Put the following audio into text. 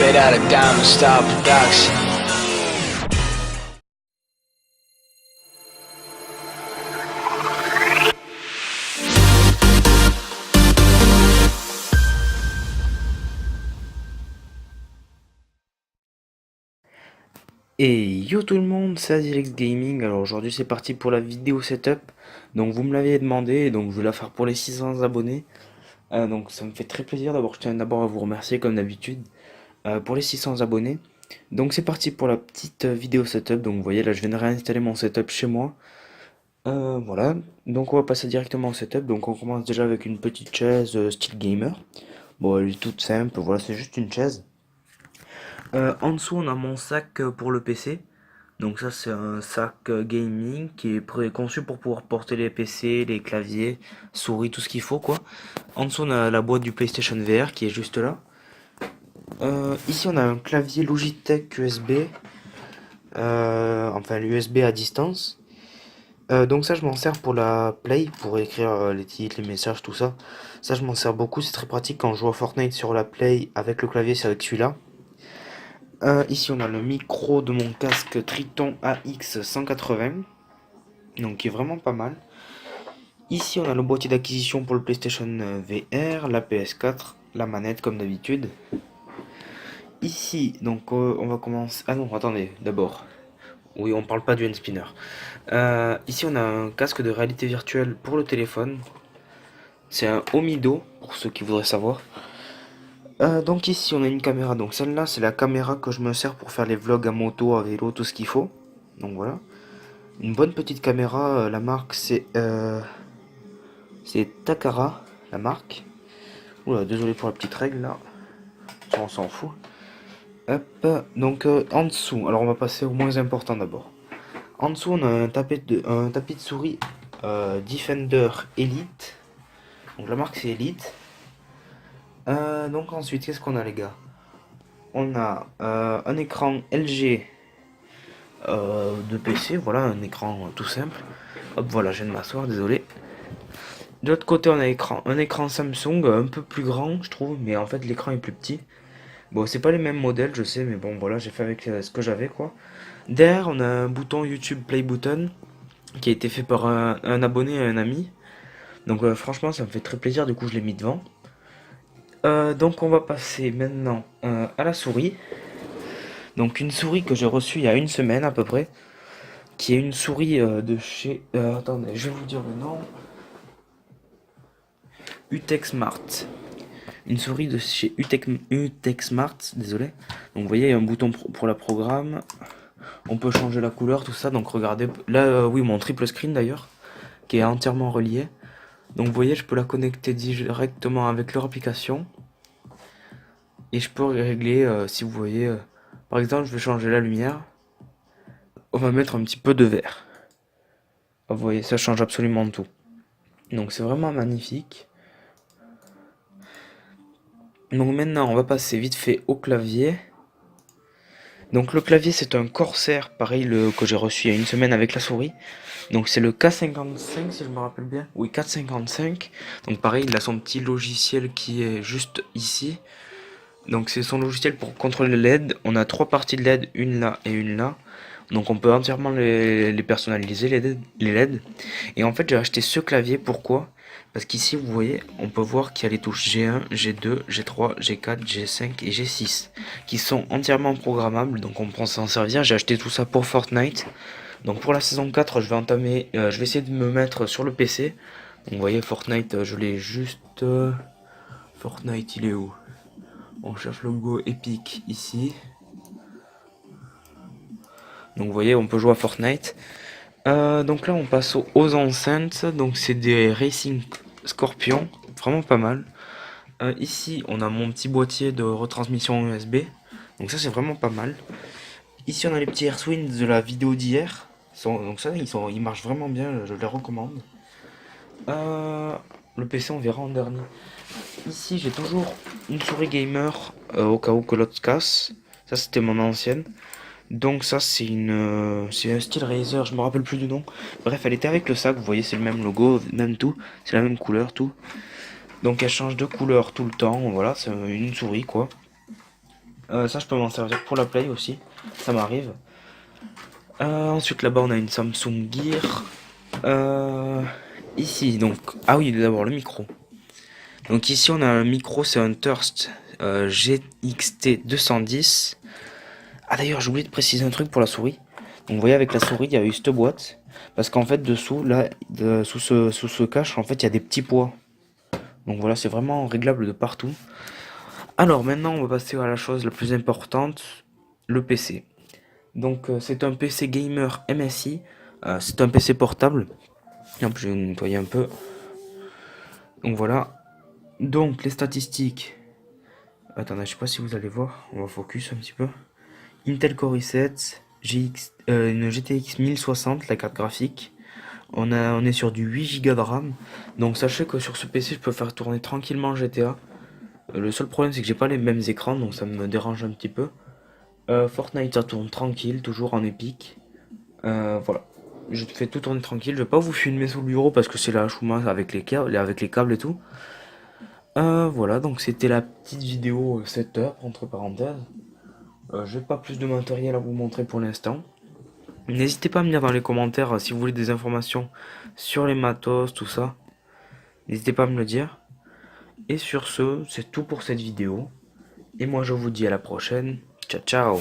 straight out of Diamond Star Production. Et yo tout le monde, c'est Azilex Gaming. Alors aujourd'hui c'est parti pour la vidéo setup. Donc vous me l'aviez demandé, et donc je vais la faire pour les 600 abonnés. Donc ça me fait très plaisir. D'abord je tiens d'abord à vous remercier comme d'habitude pour les 600 abonnés. Donc c'est parti pour la petite vidéo setup. Donc vous voyez là je viens de réinstaller mon setup chez moi. Voilà, donc on va passer directement au setup. Donc on commence déjà avec une petite chaise style gamer. Bon elle est toute simple, voilà c'est juste une chaise. En dessous on a mon sac pour le PC. Donc ça c'est un sac gaming qui est conçu pour pouvoir porter les PC, les claviers, souris, tout ce qu'il faut quoi. En dessous on a la boîte du PlayStation VR qui est juste là. Ici on a un clavier Logitech USB, enfin l'USB à distance. Donc ça je m'en sers pour la Play, pour écrire les titres, les messages, tout ça. Ça je m'en sers beaucoup, c'est très pratique quand je joue à Fortnite sur la Play avec le clavier, c'est avec celui-là. Ici on a le micro de mon casque Triton AX 180, donc qui est vraiment pas mal. Ici on a le boîtier d'acquisition pour le PlayStation VR, la PS4, la manette comme d'habitude. Ici donc on va commencer... Ah non attendez d'abord. Oui on parle pas du hand spinner. Ici on a un casque de réalité virtuelle pour le téléphone. C'est un Omido pour ceux qui voudraient savoir. Donc ici on a une caméra, donc celle-là c'est la caméra que je me sers pour faire les vlogs à moto, à vélo, tout ce qu'il faut. Donc voilà. Une bonne petite caméra, la marque c'est Takara, la marque. Oula, désolé pour la petite règle là, ça on s'en fout. Hop, donc en dessous, alors on va passer au moins important d'abord. En dessous on a un tapis de souris Defender Elite. Donc la marque c'est Elite. Donc ensuite qu'est-ce qu'on a les gars? On a un écran LG de PC, voilà un écran tout simple. Hop voilà, je viens de m'asseoir, désolé. De l'autre côté, on a un écran Samsung un peu plus grand, je trouve, mais en fait l'écran est plus petit. Bon, c'est pas les mêmes modèles, je sais, mais bon, voilà, j'ai fait avec ce que j'avais, quoi. Derrière, on a un bouton YouTube Play Button qui a été fait par un abonné et un ami. Donc, franchement, ça me fait très plaisir, du coup, je l'ai mis devant. Donc, on va passer maintenant à la souris. Donc, une souris que j'ai reçue il y a une semaine à peu près, qui est une souris de chez. Attendez, je vais vous dire le nom. Utech Smart. Une souris de chez Utech Smart, désolé. Donc vous voyez, il y a un bouton pour la programme. On peut changer la couleur, tout ça. Donc regardez, là, oui, mon triple screen d'ailleurs, qui est entièrement relié. Donc vous voyez, je peux la connecter directement avec leur application. Et je peux régler, si vous voyez, par exemple, je vais changer la lumière. On va mettre un petit peu de vert. Vous voyez, ça change absolument tout. Donc c'est vraiment magnifique. Donc maintenant, on va passer vite fait au clavier. Donc le clavier c'est un Corsair, pareil que j'ai reçu il y a une semaine avec la souris. Donc c'est le K55 si je me rappelle bien. Oui, 455. Donc pareil, il a son petit logiciel qui est juste ici. Donc c'est son logiciel pour contrôler les LED. On a trois parties de LED, une là et une là. Donc on peut entièrement les personnaliser les LED. Et en fait j'ai acheté ce clavier, pourquoi? Parce qu'ici vous voyez, on peut voir qu'il y a les touches G1, G2, G3, G4, G5 et G6 qui sont entièrement programmables, donc on peut s'en servir. J'ai acheté tout ça pour Fortnite. Donc pour la saison 4, je vais essayer de me mettre sur le PC. Donc vous voyez Fortnite, je l'ai juste... Fortnite il est où? On cherche le logo Epic ici. Donc vous voyez, on peut jouer à Fortnite. Donc là on passe aux enceintes. Donc c'est des Racing Scorpion, vraiment pas mal. Ici on a mon petit boîtier de retransmission USB. Donc ça c'est vraiment pas mal. Ici on a les petits AirSwing de la vidéo d'hier. Donc ça ils marchent vraiment bien, je les recommande. Le PC on verra en dernier. Ici j'ai toujours une souris gamer au cas où que l'autre se casse. Ça c'était mon ancienne. Donc ça c'est un style Razer, je me rappelle plus du nom. Bref, elle était avec le sac, vous voyez c'est le même logo, même tout, c'est la même couleur tout. Donc elle change de couleur tout le temps, voilà, c'est une souris quoi. Ça, je peux m'en servir pour la Play aussi. Ça m'arrive. Ensuite, là-bas, on a une Samsung Gear. Ici, donc... Ah oui, d'abord, le micro. Donc ici, on a un micro, c'est un Thirst GXT 210. Ah d'ailleurs, j'ai oublié de préciser un truc pour la souris. Donc vous voyez, avec la souris, il y a eu cette boîte. Parce qu'en fait, dessous, là, sous ce cache, en fait, il y a des petits poids. Donc voilà, c'est vraiment réglable de partout. Alors maintenant, on va passer à la chose la plus importante, le PC. Donc c'est un PC gamer MSI. C'est un PC portable. Hop, je vais nettoyer un peu. Donc voilà. Donc les statistiques. Attendez, je sais pas si vous allez voir. On va focus un petit peu. Intel Core i7, une GTX 1060, la carte graphique. On est sur du 8 Go de RAM. Donc sachez que sur ce PC, je peux faire tourner tranquillement GTA. Le seul problème, c'est que j'ai pas les mêmes écrans, donc ça me dérange un petit peu. Fortnite, ça tourne tranquille, toujours en épique. Voilà. Je fais tout tourner tranquille. Je vais pas vous filmer sous le bureau parce que c'est la chouma avec avec les câbles et tout. Voilà, donc c'était la petite vidéo setup, entre parenthèses. J'ai pas plus de matériel à vous montrer pour l'instant. N'hésitez pas à me dire dans les commentaires si vous voulez des informations sur les matos, tout ça. N'hésitez pas à me le dire. Et sur ce, c'est tout pour cette vidéo. Et moi je vous dis à la prochaine. Ciao ciao.